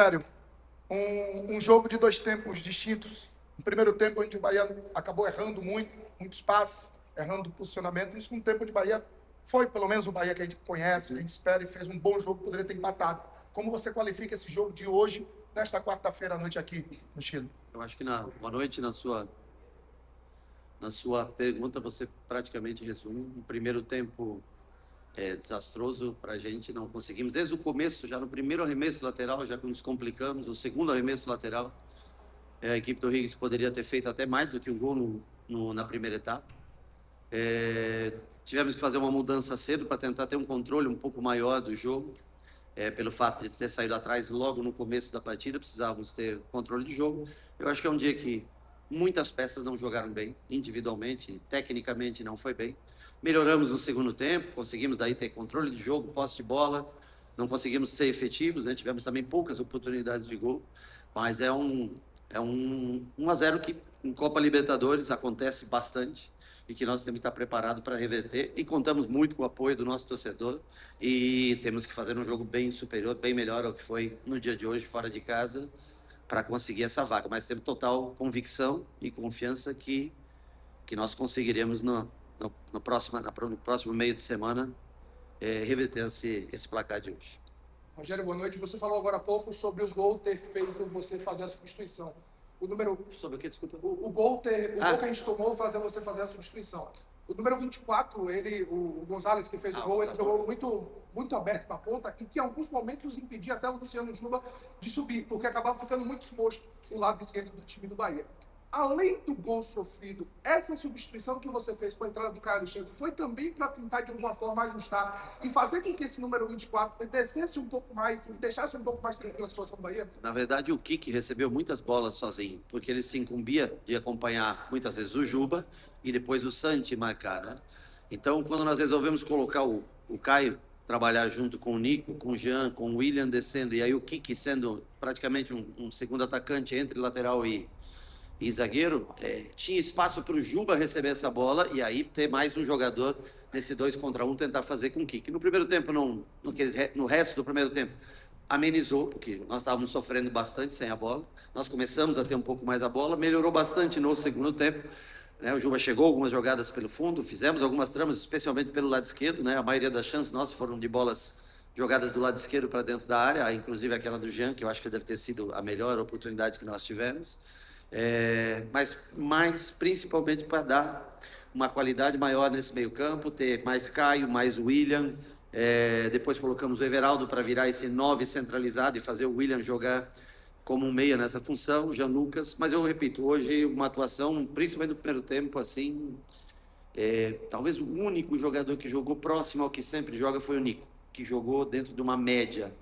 Sério, um jogo de dois tempos distintos. No primeiro tempo, onde o Bahia acabou errando muito, muitos passes, errando o posicionamento. Isso, no tempo de Bahia, foi pelo menos o Bahia que a gente conhece, que a gente espera, e fez um bom jogo, poderia ter empatado. Como você qualifica esse jogo de hoje, nesta quarta-feira à noite aqui no Chile? Eu acho que boa noite, na sua pergunta você praticamente resume. O primeiro tempo é desastroso para a gente, não conseguimos. Desde o começo, já no primeiro arremesso lateral, já nos complicamos. O segundo arremesso lateral, a equipe do Higgs poderia ter feito até mais do que um gol na primeira etapa. Tivemos que fazer uma mudança cedo para tentar ter um controle um pouco maior do jogo. Pelo fato de ter saído atrás logo no começo da partida, precisávamos ter controle de jogo. Eu acho que é um dia que muitas peças não jogaram bem, individualmente, tecnicamente não foi bem. Melhoramos no segundo tempo, conseguimos daí ter controle de jogo, posse de bola, não conseguimos ser efetivos, né? Tivemos também poucas oportunidades de gol, mas é um 1-0 que em Copa Libertadores acontece bastante e que nós temos que estar preparados para reverter, e contamos muito com o apoio do nosso torcedor, e temos que fazer um jogo bem superior, bem melhor ao que foi no dia de hoje, fora de casa, para conseguir essa vaga. Mas temos total convicção e confiança que nós conseguiremos no próximo meio de semana reverter esse placar de hoje. Rogério, boa noite. Você falou agora há pouco sobre o gol ter feito você fazer a substituição. O número... Sobre o que, desculpa? O gol que a gente tomou fazer você fazer a substituição. O número 24, o Gonzalez que fez o gol, ele jogou muito aberto para a ponta e que em alguns momentos impedia até o Luciano Juba de subir, porque acabava ficando muito exposto no lado esquerdo do time do Bahia. Além do gol sofrido, essa substituição que você fez com a entrada do Caio Alexandre foi também para tentar, de alguma forma, ajustar e fazer com que esse número 24 descesse um pouco mais e deixasse um pouco mais tranquila a situação do Bahia? Na verdade, o Kiki recebeu muitas bolas sozinho, porque ele se incumbia de acompanhar muitas vezes o Juba e depois o Santi marcar, né? Então, quando nós resolvemos colocar o Caio trabalhar junto com o Nico, com o Jean, com o William descendo, e aí o Kiki sendo praticamente um segundo atacante entre lateral e zagueiro, tinha espaço para o Juba receber essa bola e aí ter mais um jogador nesse 2 contra 1, tentar fazer com o Kiki. No primeiro tempo, no resto do primeiro tempo, amenizou, porque nós estávamos sofrendo bastante sem a bola. Nós começamos a ter um pouco mais a bola, melhorou bastante no segundo tempo, né? O Juba chegou algumas jogadas pelo fundo, fizemos algumas tramas, especialmente pelo lado esquerdo, né? A maioria das chances nossas foram de bolas jogadas do lado esquerdo para dentro da área, inclusive aquela do Jean, que eu acho que deve ter sido a melhor oportunidade que nós tivemos. Mas principalmente para dar uma qualidade maior nesse meio campo, ter mais Caio, mais William, depois colocamos o Everaldo para virar esse 9 centralizado e fazer o William jogar como um meia nessa função, o Jean Lucas, mas eu repito, hoje uma atuação, principalmente no primeiro tempo, assim, talvez o único jogador que jogou próximo ao que sempre joga foi o Nico, que jogou dentro de uma média.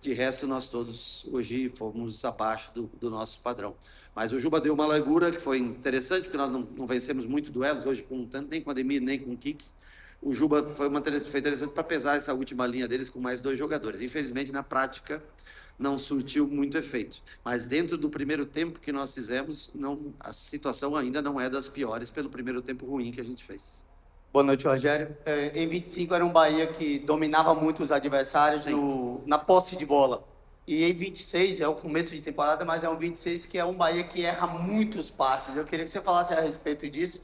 De resto, nós todos hoje fomos abaixo do nosso padrão. Mas o Juba deu uma largura que foi interessante, porque nós não vencemos muito duelos hoje, nem com o Ademir, nem com o Kiki. O Juba foi interessante para pesar essa última linha deles com mais 2 jogadores. Infelizmente, na prática, não surtiu muito efeito. Mas dentro do primeiro tempo que nós fizemos, a situação ainda não é das piores pelo primeiro tempo ruim que a gente fez. Boa noite, Rogério. Em 25 era um Bahia que dominava muito os adversários na posse de bola. E em 26, é o começo de temporada, mas é um 26 que é um Bahia que erra muitos passes. Eu queria que você falasse a respeito disso.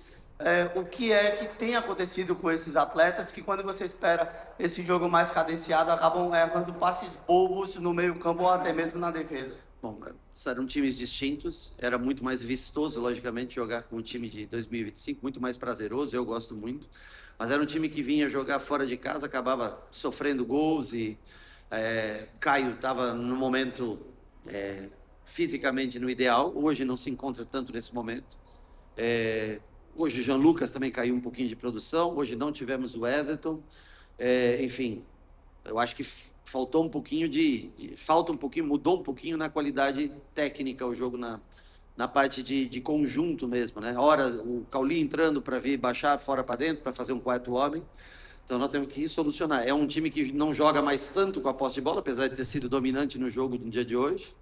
O que é que tem acontecido com esses atletas que, quando você espera esse jogo mais cadenciado, acabam errando passes bobos no meio-campo ou até mesmo na defesa? Bom, eram times distintos, era muito mais vistoso, logicamente, jogar com o time de 2025, muito mais prazeroso, eu gosto muito, mas era um time que vinha jogar fora de casa, acabava sofrendo gols e Caio estava no momento fisicamente no ideal, hoje não se encontra tanto nesse momento. Hoje Jean Lucas também caiu um pouquinho de produção, hoje não tivemos o Everton, enfim, eu acho que faltou um pouquinho mudou um pouquinho na qualidade técnica o jogo na parte de conjunto mesmo, né? Ora, o Cauli entrando para vir baixar fora para dentro, para fazer um quarto homem. Então nós temos que solucionar. É um time que não joga mais tanto com a posse de bola, apesar de ter sido dominante no jogo do dia de hoje.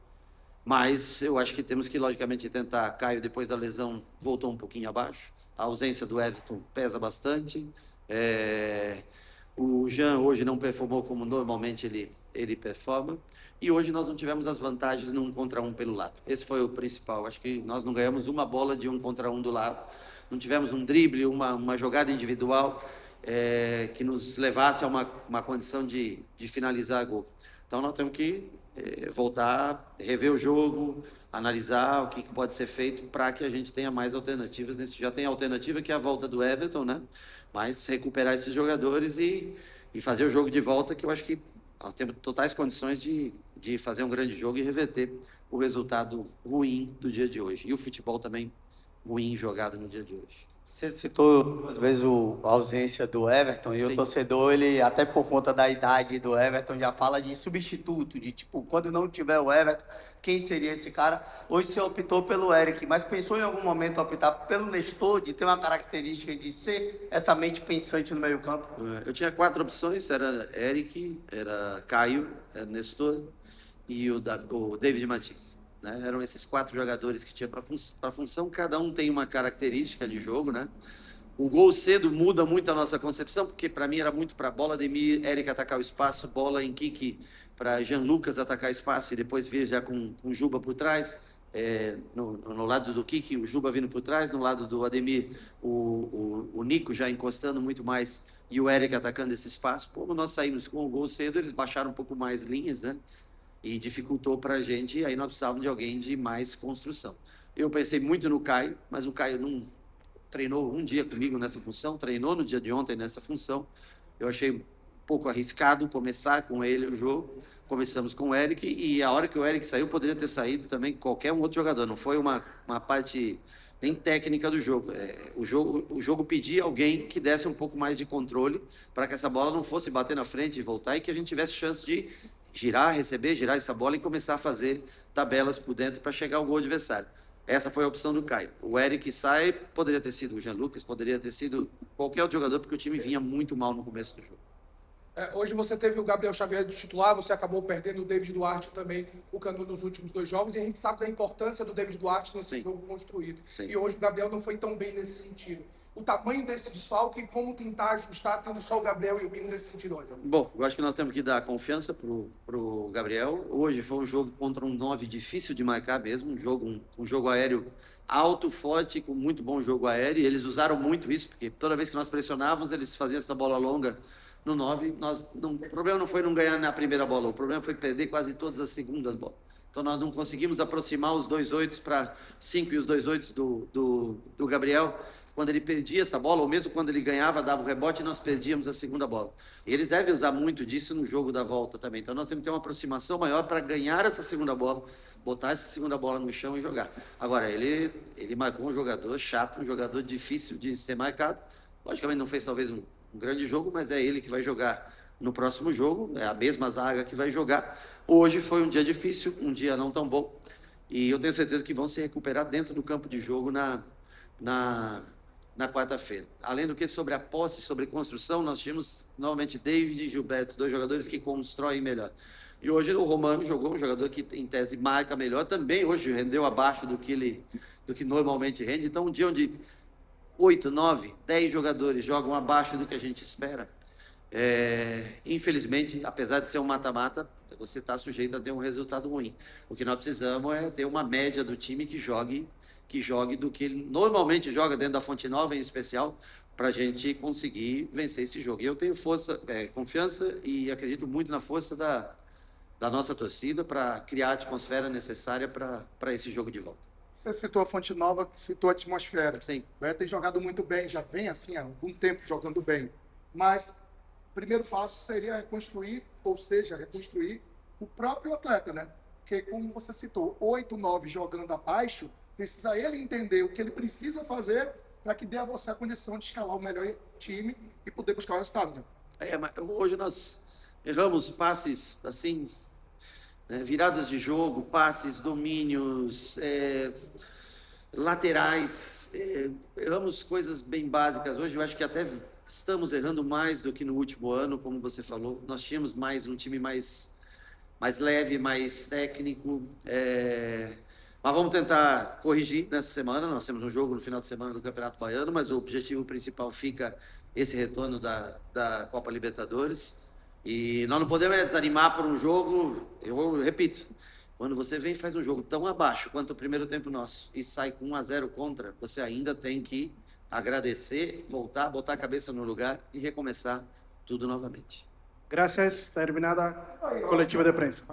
Mas eu acho que temos que, logicamente, tentar. Caio, depois da lesão, voltou um pouquinho abaixo. A ausência do Everton pesa bastante. O Jean hoje não performou como normalmente ele performa. E hoje nós não tivemos as vantagens no 1 contra 1 pelo lado. Esse foi o principal. Acho que nós não ganhamos uma bola de 1 contra 1 do lado. Não tivemos um drible, uma jogada individual que nos levasse a uma condição de finalizar gol. Então nós temos que voltar, rever o jogo, analisar o que pode ser feito para que a gente tenha mais alternativas. Já tem a alternativa que é a volta do Everton, né? Mas recuperar esses jogadores e fazer o jogo de volta, que eu acho que nós temos totais condições de fazer um grande jogo e reverter o resultado ruim do dia de hoje. E o futebol também ruim jogado no dia de hoje. Você citou duas vezes a ausência do Everton, e Sim. o torcedor, ele, até por conta da idade do Everton, já fala de substituto, de tipo, quando não tiver o Everton, quem seria esse cara? Hoje você optou pelo Eric, mas pensou em algum momento optar pelo Nestor, de ter uma característica de ser essa mente pensante no meio-campo? Eu tinha 4 opções, era Eric, era Caio, era Nestor e o David Martins. Né? Eram esses 4 jogadores que tinha para a função, cada um tem uma característica de jogo, né? O gol cedo muda muito a nossa concepção, porque para mim era muito para bola, Ademir, Eric atacar o espaço, bola em Kiki para Jean Lucas atacar espaço e depois vir já com Juba por trás, no lado do Kiki, o Juba vindo por trás, no lado do Ademir, o Nico já encostando muito mais e o Eric atacando esse espaço. Como nós saímos com o gol cedo, eles baixaram um pouco mais linhas, né? E dificultou para a gente, e aí nós precisávamos de alguém de mais construção. Eu pensei muito no Caio, mas o Caio não treinou um dia comigo nessa função, treinou no dia de ontem nessa função. Eu achei um pouco arriscado começar com ele o jogo. Começamos com o Eric, e a hora que o Eric saiu, poderia ter saído também qualquer um outro jogador. Não foi uma parte nem técnica do jogo. O jogo pedia alguém que desse um pouco mais de controle para que essa bola não fosse bater na frente e voltar, e que a gente tivesse chance de girar essa bola e começar a fazer tabelas por dentro para chegar ao gol adversário. Essa foi a opção do Caio. O Eric sai, poderia ter sido o Jean Lucas, poderia ter sido qualquer outro jogador, porque o time vinha muito mal no começo do jogo. Hoje você teve o Gabriel Xavier de titular, você acabou perdendo o David Duarte também, o Canu, nos últimos 2 jogos, e a gente sabe da importância do David Duarte nesse jogo construído. Sim. E hoje o Gabriel não foi tão bem nesse sentido. O tamanho desse desfalque e como tentar ajustar, tendo só o Gabriel e o Binho nesse sentido, olha. Bom, eu acho que nós temos que dar confiança pro Gabriel. Hoje foi um jogo contra um 9 difícil de marcar mesmo, um jogo aéreo alto, forte, com muito bom jogo aéreo, e eles usaram muito isso, porque toda vez que nós pressionávamos, eles faziam essa bola longa no 9. O problema não foi não ganhar na primeira bola, o problema foi perder quase todas as segundas bolas. Então nós não conseguimos aproximar os 2-8 para 5 e os 2-8 do Gabriel. Quando ele perdia essa bola, ou mesmo quando ele ganhava, dava o rebote, nós perdíamos a segunda bola. E eles devem usar muito disso no jogo da volta também. Então nós temos que ter uma aproximação maior para ganhar essa segunda bola, botar essa segunda bola no chão e jogar. Agora, ele marcou um jogador chato, um jogador difícil de ser marcado. Logicamente não fez talvez um grande jogo, mas é ele que vai jogar no próximo jogo, é a mesma zaga que vai jogar. Hoje foi um dia difícil, um dia não tão bom, e eu tenho certeza que vão se recuperar dentro do campo de jogo na quarta-feira. Além do que, sobre a posse, sobre construção, nós tínhamos normalmente David e Gilberto, 2 jogadores que constroem melhor. E hoje o Romano jogou, um jogador que em tese marca melhor, também hoje rendeu abaixo do que normalmente rende. Então um dia onde 8, 9, 10 jogadores jogam abaixo do que a gente espera, infelizmente, apesar de ser um mata-mata, você está sujeito a ter um resultado ruim. O que nós precisamos é ter uma média do time que jogue do que ele normalmente joga dentro da Fonte Nova, em especial, para a gente conseguir vencer esse jogo. E eu tenho confiança e acredito muito na força da nossa torcida para criar a atmosfera necessária para esse jogo de volta. Você citou a Fonte Nova, citou a atmosfera. Sim. Tem jogado muito bem, já vem assim há algum tempo jogando bem. Mas o primeiro passo seria reconstruir o próprio atleta, né? Porque, como você citou, 8, 9 jogando abaixo, precisa ele entender o que ele precisa fazer para que dê a você a condição de escalar o melhor time e poder buscar o resultado, né? Mas hoje nós erramos passes assim, viradas de jogo, passes, domínios, laterais, erramos coisas bem básicas. Hoje eu acho que até estamos errando mais do que no último ano, como você falou. Nós tínhamos um time mais leve, mais técnico, mas vamos tentar corrigir nessa semana. Nós temos um jogo no final de semana do Campeonato Baiano, mas o objetivo principal fica esse retorno da Copa Libertadores. E nós não podemos desanimar por um jogo, eu repito, quando você vem e faz um jogo tão abaixo quanto o primeiro tempo nosso e sai com 1-0 contra, você ainda tem que agradecer, voltar, botar a cabeça no lugar e recomeçar tudo novamente. Gracias. Terminada coletiva de prensa.